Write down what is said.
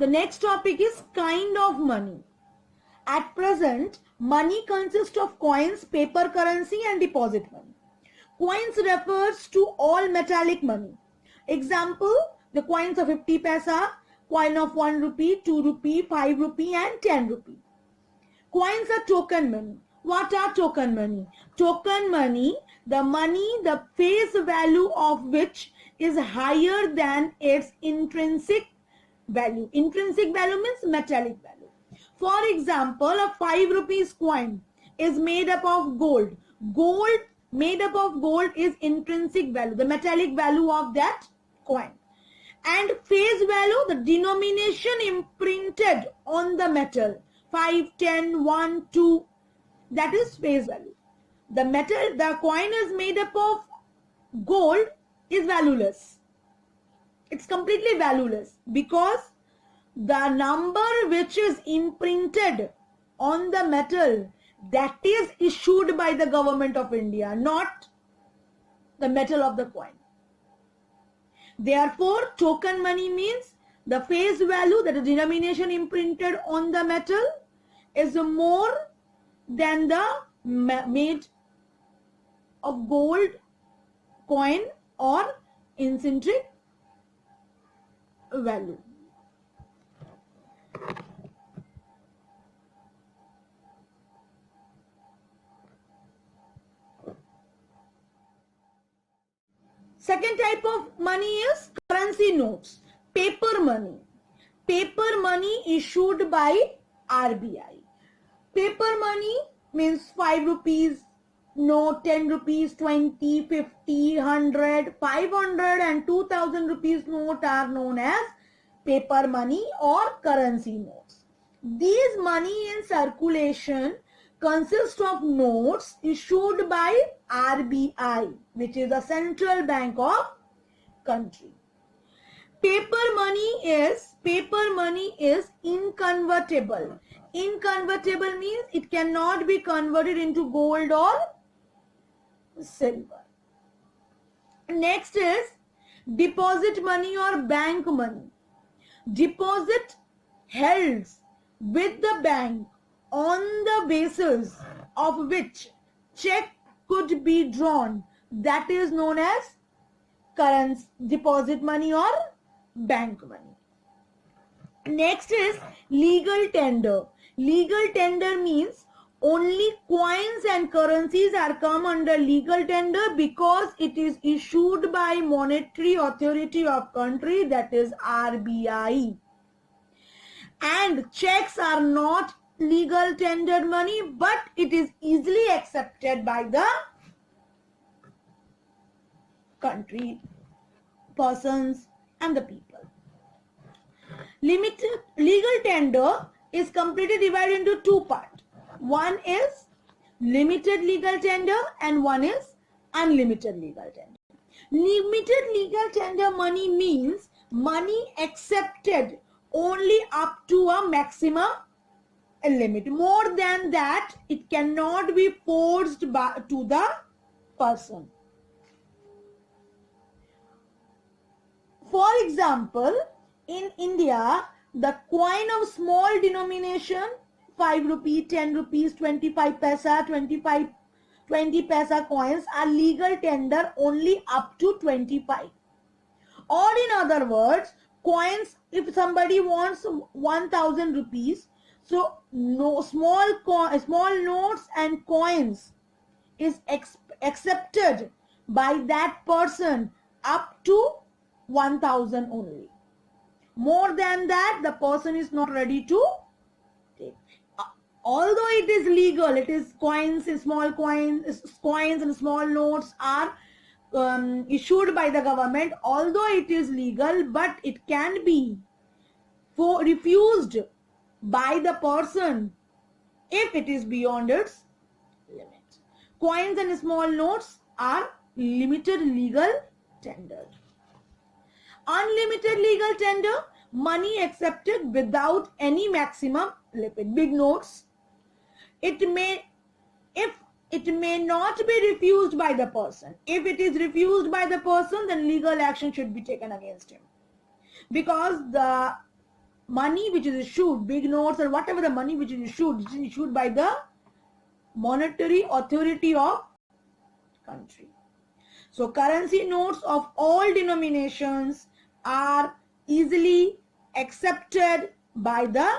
The next topic is kind of money. At present, money consists of coins, paper currency and deposit money. Coins refers to all metallic money. Example, the coins of 50 paisa, coin of 1 rupee, 2 rupee, 5 rupee and 10 rupee. Coins are token money. What are token money? Token money, the face value of which is higher than its intrinsic value. Intrinsic value means metallic value. For example, a 5 rupees coin is made up of gold. Gold made up of gold is intrinsic value, the metallic value of that coin. And face value, the denomination imprinted on the metal. 5, 10, 1, 2, that is face value. The coin is made up of gold is valueless. It's completely valueless because the number which is imprinted on the metal, that is issued by the government of India, not the metal of the coin. Therefore, token money means the face value, that is denomination imprinted on the metal, is more than the made of gold coin or intrinsic value. Second type of money is currency notes, paper money. Paper money issued by RBI. Paper money means 5 rupees note, 10 rupees, 20, 50, 100, 500 and 2000 rupees note are known as paper money or currency notes. These money in circulation consist of notes issued by RBI, which is the central bank of country. Paper money is inconvertible. Inconvertible means it cannot be converted into gold or silver. Next is deposit money or bank money. Deposit held with the bank on the basis of which check could be drawn, that is known as currency deposit money or bank money. Next is legal tender. Legal tender means only coins and currencies are come under legal tender because it is issued by monetary authority of country, that is RBI. And checks are not legal tendered money, but it is easily accepted by the country, persons and the people. Legal tender is completely divided into two parts. One is limited legal tender and one is unlimited legal tender. Limited legal tender money means money accepted only up to a maximum limit. More than that, it cannot be forced to the person. For example, in India, the coin of small denomination, 5 rupee, 10 rupees, 25 paisa, 20 paisa coins are legal tender only up to 25. Or in other words, coins, if somebody wants 1000 rupees, so no small notes and coins is accepted by that person up to 1000 only. More than that, the person is not ready to take. Although it is legal, it is coins, small coins and small notes are issued by the government. Although it is legal, but it can be refused by the person if it is beyond its limit. Coins and small notes are limited legal tender. Unlimited legal tender, money accepted without any maximum limit. Big notes. It may not be refused by the person. If it is refused by the person, then legal action should be taken against him. Because the money which is issued, big notes or whatever the money which is issued by the monetary authority of country. So currency notes of all denominations are easily accepted by the